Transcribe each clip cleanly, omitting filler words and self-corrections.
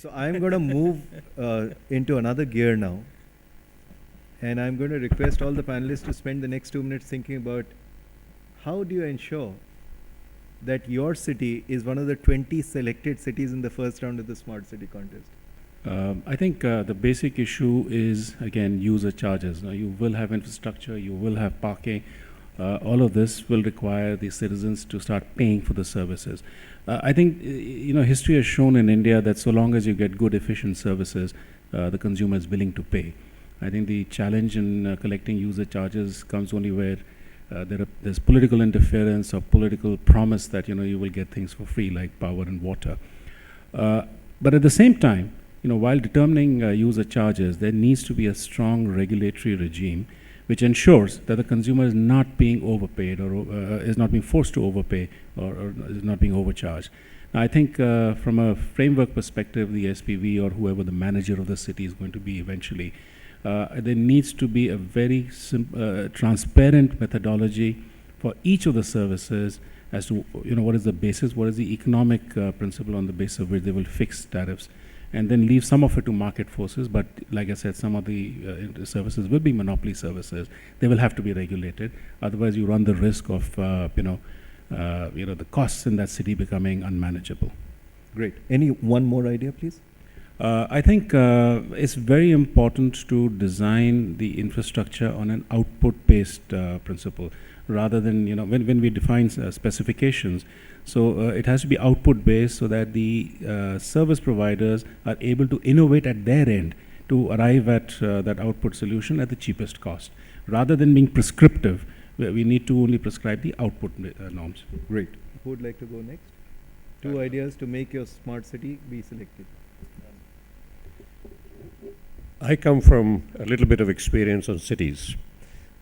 So I'm going to move into another gear now. And I'm going to request all the panelists to spend the next 2 minutes thinking about how do you ensure that your city is one of the 20 selected cities in the first round of the Smart City contest? I think the basic issue is, again, user charges. Now, you will have infrastructure, you will have parking. All of this will require the citizens to start paying for the services. I think, history has shown in India that so long as you get good, efficient services, the consumer is willing to pay. I think the challenge in collecting user charges comes only where there's political interference or political promise that, you will get things for free, like power and water. But at the same time, while determining user charges, there needs to be a strong regulatory regime which ensures that the consumer is not being overpaid or is not being forced to overpay or is not being overcharged. Now, I think from a framework perspective, the SPV or whoever the manager of the city is going to be eventually, there needs to be a very transparent methodology for each of the services as to what is the basis, what is the economic principle on the basis of which they will fix tariffs, and then leave some of it to market forces. But like I said, some of the services will be monopoly services. They will have to be regulated. Otherwise, you run the risk of the costs in that city becoming unmanageable. Great. Any one more idea, please? I think it's very important to design the infrastructure on an output-based principle, rather than when we define specifications. So it has to be output-based so that the service providers are able to innovate at their end to arrive at that output solution at the cheapest cost, rather than being prescriptive. We need to only prescribe the output norms. Great. Who would like to go next? Two ideas to make your smart city be selected. I come from a little bit of experience on cities.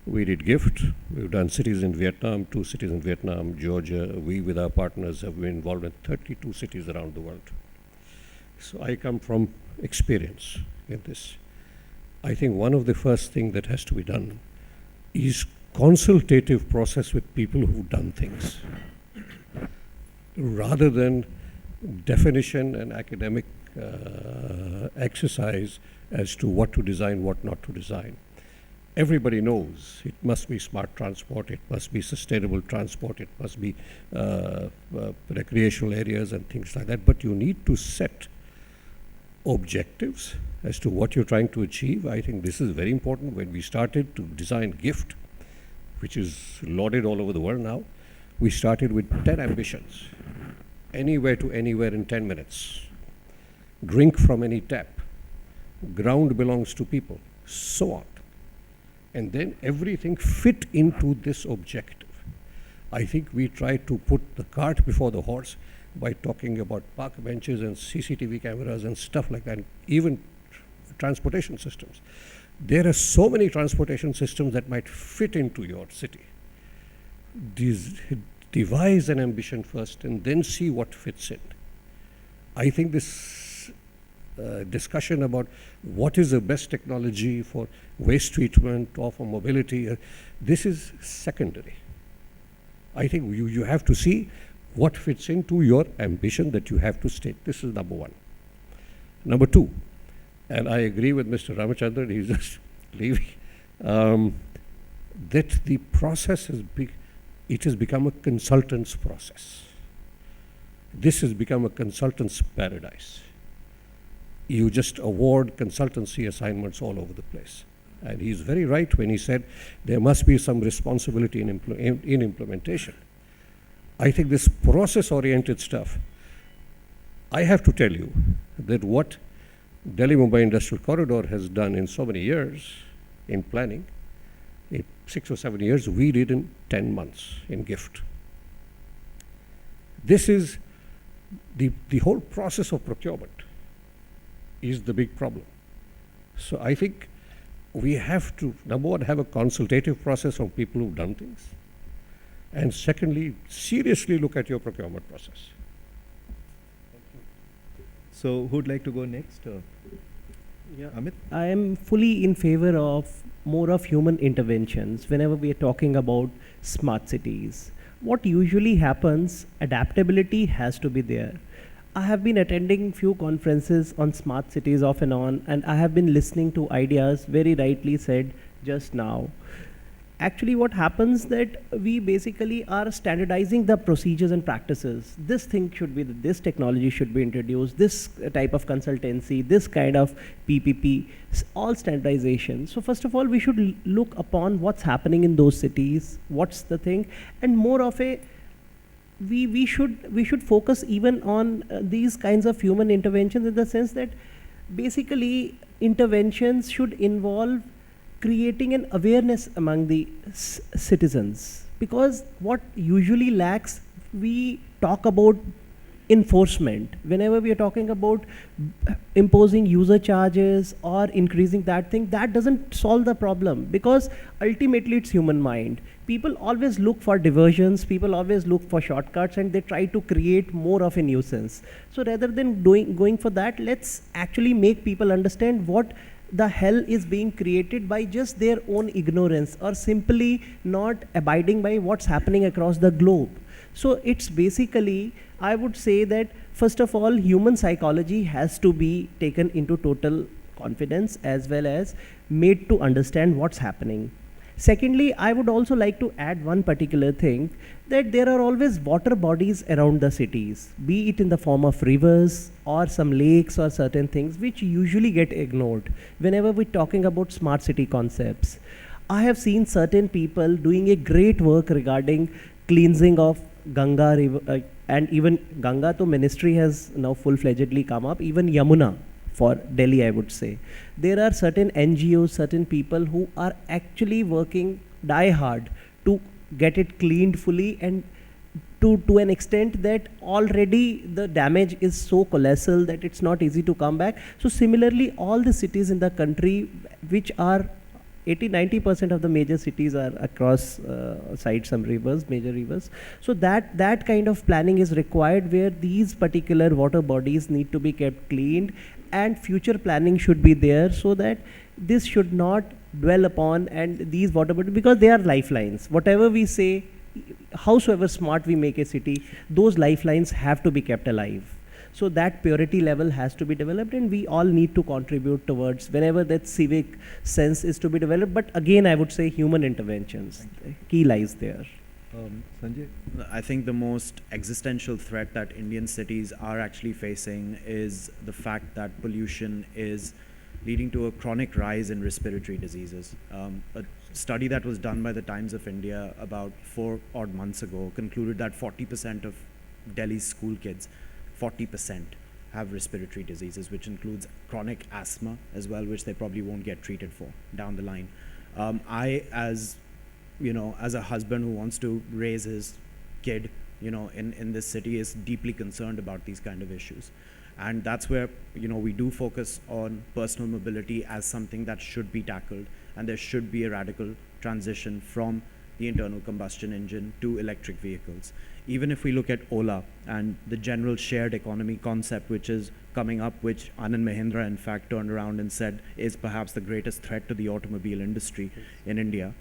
We did GIFT. We've done cities in Vietnam, 2 cities in Vietnam, Georgia. We, with our partners, have been involved in 32 cities around the world. So I come from experience in this. I think one of the first things that has to be done is consultative process with people who've done things, rather than definition and academic exercise as to what to design, what not to design. Everybody knows it must be smart transport, it must be sustainable transport, it must be recreational areas and things like that, but you need to set objectives as to what you're trying to achieve. I think this is very important. When we started to design GIFT, which is lauded all over the world now, we started with 10 ambitions. Anywhere to anywhere in 10 minutes. Drink from any tap. Ground belongs to people. So on. And then everything fit into this objective. I think we try to put the cart before the horse by talking about park benches and CCTV cameras and stuff like that, even transportation systems. There are so many transportation systems that might fit into your city. Devise an ambition first and then see what fits in. I think this discussion about what is the best technology for waste treatment or for mobility, this is secondary. I think you have to see what fits into your ambition that you have to state. This is number one. Number two, and I agree with Mr. Ramachandran, he's just leaving, that the process has become a consultant's process. This has become a consultant's paradise. You just award consultancy assignments all over the place. And he's very right when he said there must be some responsibility in implementation. I think this process-oriented stuff, I have to tell you that what Delhi-Mumbai Industrial Corridor has done in so many years in planning, in 6 or 7 years, we did in 10 months in GIFT. This is the whole process of procurement is the big problem. So I think we have to, number one, have a consultative process from people who've done things. And secondly, seriously look at your procurement process. So who'd like to go next? Yeah. Amit? I am fully in favor of more of human interventions whenever we are talking about smart cities. What usually happens, adaptability has to be there. I have been attending few conferences on smart cities off and on, and I have been listening to ideas very rightly said just now. Actually, what happens that we basically are standardizing the procedures and practices. This thing should be, this technology should be introduced, this type of consultancy, this kind of PPP, all standardization. So first of all, we should look upon what's happening in those cities, what's the thing, and more of a, we should focus even on these kinds of human interventions, in the sense that basically interventions should involve creating an awareness among the citizens, because what usually lacks, we talk about enforcement. Whenever we are talking about imposing user charges or increasing that thing, that doesn't solve the problem, because ultimately it's human mind. People always look for diversions, people always look for shortcuts, and they try to create more of a nuisance. So rather than going for that, let's actually make people understand what the hell is being created by just their own ignorance, or simply not abiding by what's happening across the globe. So it's basically, I would say that first of all, human psychology has to be taken into total confidence, as well as made to understand what's happening. Secondly, I would also like to add one particular thing, that there are always water bodies around the cities, be it in the form of rivers or some lakes or certain things which usually get ignored whenever we're talking about smart city concepts. I have seen certain people doing a great work regarding cleansing of Ganga river, and even Ganga to ministry has now full-fledgedly come up, even Yamuna for Delhi, I would say. There are certain NGOs, certain people who are actually working die hard to get it cleaned fully, and to an extent that already the damage is so colossal that it's not easy to come back. So similarly, all the cities in the country, which are 80–90% of the major cities are across side some rivers, major rivers. So that kind of planning is required, where these particular water bodies need to be kept cleaned, and future planning should be there, so that this should not dwell upon, and these water bodies, because they are lifelines. Whatever we say, howsoever smart we make a city, those lifelines have to be kept alive. So that purity level has to be developed, and we all need to contribute towards whenever that civic sense is to be developed. But again, I would say human interventions, key lies there. Sanjay? I think the most existential threat that Indian cities are actually facing is the fact that pollution is leading to a chronic rise in respiratory diseases. A study that was done by the Times of India about 4 odd months ago concluded that 40% of Delhi's school kids, 40%, have respiratory diseases, which includes chronic asthma as well, which they probably won't get treated for down the line. I, as a husband who wants to raise his kid, in this city, is deeply concerned about these kind of issues. And that's where, we do focus on personal mobility as something that should be tackled, and there should be a radical transition from the internal combustion engine to electric vehicles. Even if we look at Ola and the general shared economy concept which is coming up, which Anand Mahindra in fact turned around and said is perhaps the greatest threat to the automobile industry in India.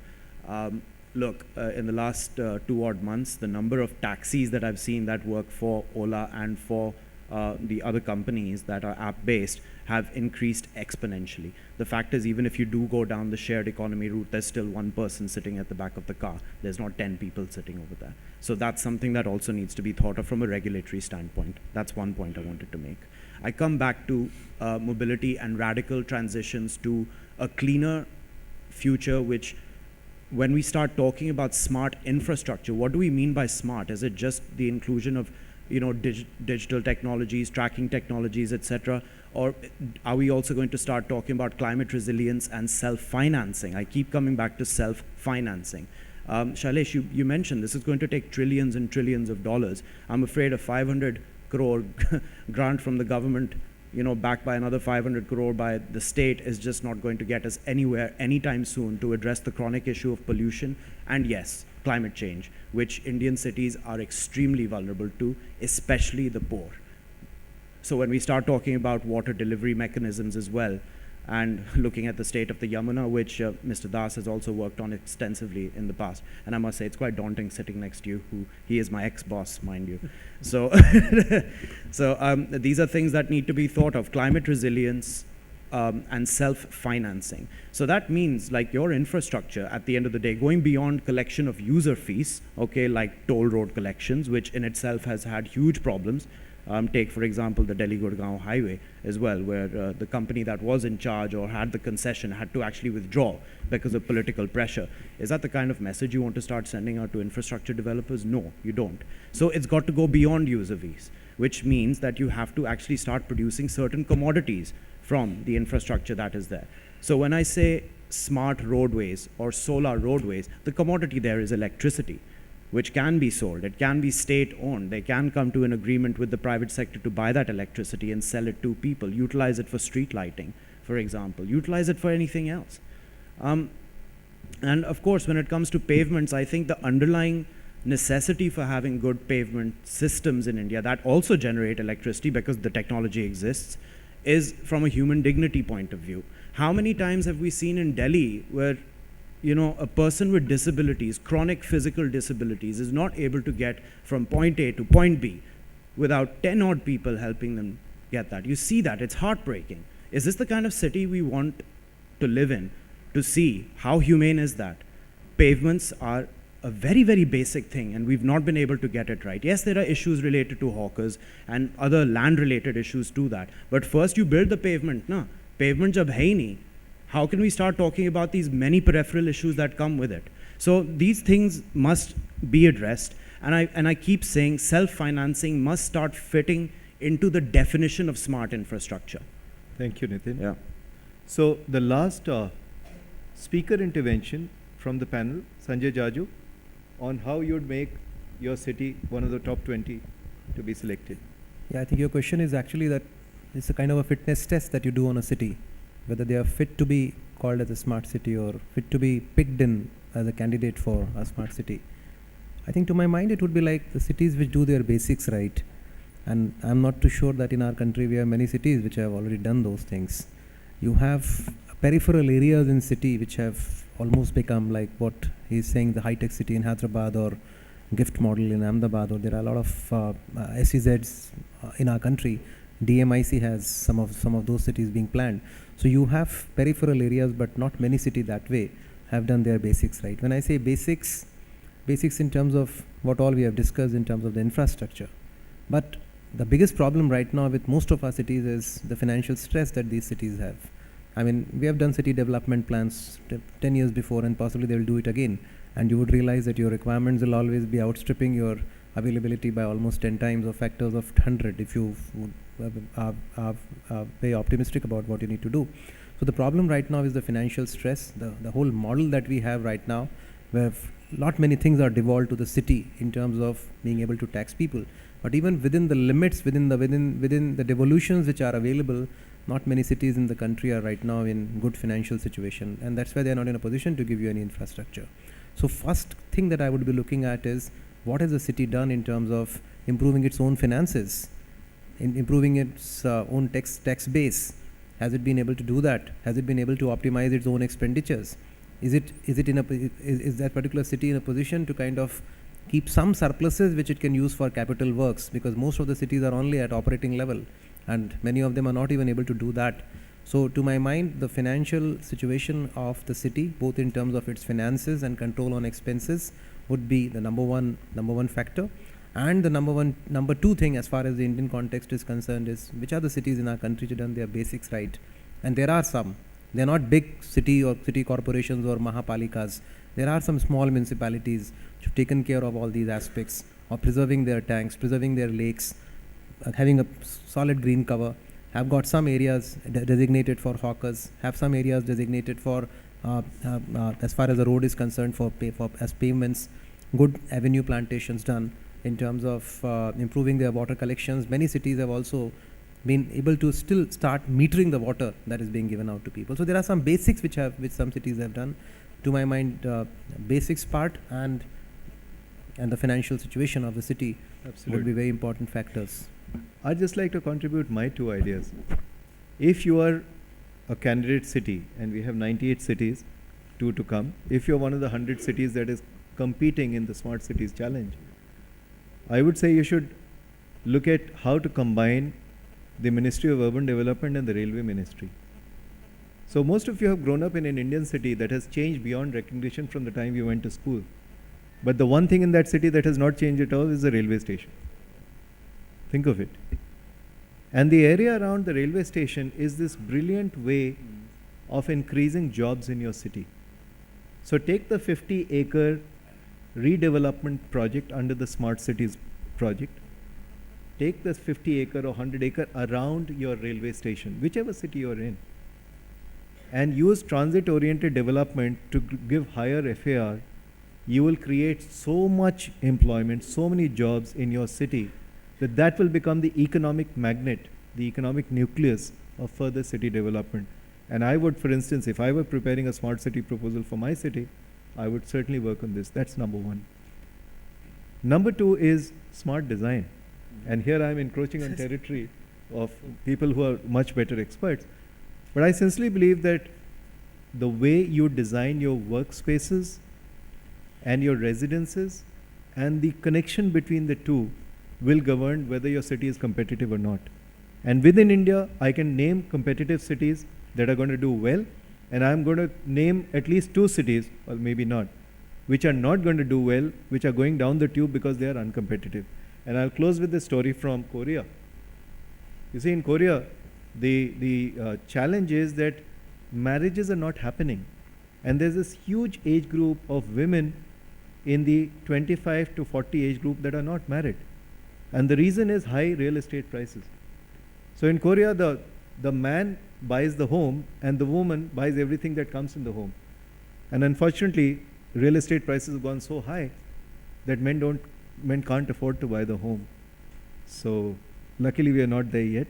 Look, in the last 2 odd months, the number of taxis that I've seen that work for Ola and for the other companies that are app-based have increased exponentially. The fact is, even if you do go down the shared economy route, there's still one person sitting at the back of the car. There's not 10 people sitting over there. So that's something that also needs to be thought of from a regulatory standpoint. That's one point I wanted to make. I come back to mobility and radical transitions to a cleaner future, which when we start talking about smart infrastructure, what do we mean by smart? Is it just the inclusion of digital technologies, tracking technologies, etc.? Or are we also going to start talking about climate resilience and self-financing? I keep coming back to self-financing. Shailesh, you mentioned this is going to take trillions and trillions of dollars. I'm afraid a 500 crore grant from the government, backed by another 500 crore by the state, is just not going to get us anywhere anytime soon to address the chronic issue of pollution and, yes, climate change, which Indian cities are extremely vulnerable to, especially the poor. So when we start talking about water delivery mechanisms as well, and looking at the state of the Yamuna, which Mr. Das has also worked on extensively in the past. And I must say, it's quite daunting sitting next to you, he is my ex-boss, mind you. So, these are things that need to be thought of. Climate resilience and self-financing. So that means like your infrastructure at the end of the day, going beyond collection of user fees, okay, like toll road collections, which in itself has had huge problems. Take, for example, the Delhi-Gurgaon highway as well, where the company that was in charge or had the concession had to actually withdraw because of political pressure. Is that the kind of message you want to start sending out to infrastructure developers? No, you don't. So it's got to go beyond user fees, which means that you have to actually start producing certain commodities from the infrastructure that is there. So when I say smart roadways or solar roadways, the commodity there is electricity, which can be sold. It can be state-owned. They can come to an agreement with the private sector to buy that electricity and sell it to people, utilize it for street lighting, for example, utilize it for anything else. And of course, when it comes to pavements, I think the underlying necessity for having good pavement systems in India that also generate electricity because the technology exists is from a human dignity point of view. How many times have we seen in Delhi where a person with disabilities, chronic physical disabilities, is not able to get from point A to point B without 10 odd people helping them get that? You see that, it's heartbreaking. Is this the kind of city we want to live in, to see? How humane is that? Pavements are a very, very basic thing, and we've not been able to get it right. Yes, there are issues related to hawkers and other land-related issues to that, but first you build the pavement, na? Pavement jab hai hi nahi, how can we start talking about these many peripheral issues that come with it? So these things must be addressed, and I keep saying self-financing must start fitting into the definition of smart infrastructure. Thank you, Nitin. Yeah. So the last speaker intervention from the panel, Sanjay Jaju, on how you'd make your city one of the top 20 to be selected. Yeah, I think your question is actually that it's a kind of a fitness test that you do on a city, whether they are fit to be called as a smart city or fit to be picked in as a candidate for a smart city. I think to my mind it would be like the cities which do their basics right, and I'm not too sure that in our country we have many cities which have already done those things. You have peripheral areas in city which have almost become like what he's saying, the high-tech city in Hyderabad or gift model in Ahmedabad, or there are a lot of SEZs in our country. DMIC has some of those cities being planned. So you have peripheral areas, but not many cities that way have done their basics right. When I say basics in terms of what all we have discussed in terms of the infrastructure. But the biggest problem right now with most of our cities is the financial stress that these cities have. I mean, we have done city development plans 10 years before, and possibly they will do it again. And you would realize that your requirements will always be outstripping your availability by almost 10 times or factors of 100 if you are very optimistic about what you need to do. So the problem right now is the financial stress, the whole model that we have right now, where lot many things are devolved to the city in terms of being able to tax people. But even within the limits, within the devolutions which are available, not many cities in the country are right now in good financial situation, and that's why they are not in a position to give you any infrastructure. So first thing that I would be looking at is what has the city done in terms of improving its own finances, in improving its own tax base. Has it been able to do that? Has it been able to optimize its own expenditures? Is that particular city in a position to kind of keep some surpluses which it can use for capital works, because most of the cities are only at operating level and many of them are not even able to do that. So to my mind, the financial situation of the city, both in terms of its finances and control on expenses, would be the number one factor. And the number two thing as far as the Indian context is concerned is which are the cities in our country which have done their basics right. And there are some. They're not big city or city corporations or mahapalikas. There are some small municipalities which have taken care of all these aspects of preserving their tanks, preserving their lakes, having a solid green cover, have got some areas designated for hawkers, have some areas designated for, as far as the road is concerned, as pavements, good avenue plantations done in terms of improving their water collections. Many cities have also been able to still start metering the water that is being given out to people. So there are some basics which some cities have done. To my mind, basics part and the financial situation of the city would be very important factors. I'd just like to contribute my two ideas. If you are a candidate city, and we have 98 cities, 2 to come. If you're one of the 100 cities that is competing in the Smart Cities Challenge, I would say you should look at how to combine the Ministry of Urban Development and the Railway Ministry. So most of you have grown up in an Indian city that has changed beyond recognition from the time you went to school. But the one thing in that city that has not changed at all is the railway station. Think of it. And the area around the railway station is this brilliant way of increasing jobs in your city. So take the 50-acre redevelopment project under the Smart Cities project. Take this 50-acre or 100-acre around your railway station, whichever city you're in, and use transit-oriented development to give higher FAR. You will create so much employment, so many jobs in your city, that will become the economic magnet, the economic nucleus of further city development. And I would, for instance, if I were preparing a smart city proposal for my city, I would certainly work on this. That's number one. Number two is smart design. And here I'm encroaching on territory of people who are much better experts. But I sincerely believe that the way you design your workspaces and your residences and the connection between the two will govern whether your city is competitive or not. And within India, I can name competitive cities that are going to do well, and I'm going to name at least 2 cities, or maybe not, which are not going to do well, which are going down the tube because they are uncompetitive. And I'll close with a story from Korea. You see, in Korea, the challenge is that marriages are not happening. And there's this huge age group of women in the 25 to 40 age group that are not married. And the reason is high real estate prices. So in Korea, the man buys the home and the woman buys everything that comes in the home. And unfortunately, real estate prices have gone so high that men can't afford to buy the home. So luckily we are not there yet.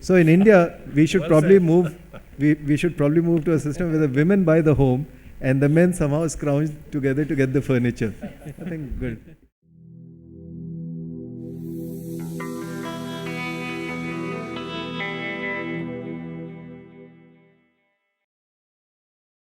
So in India, we should probably move. We should probably move to a system where the women buy the home and the men somehow scrounge together to get the furniture. I think good.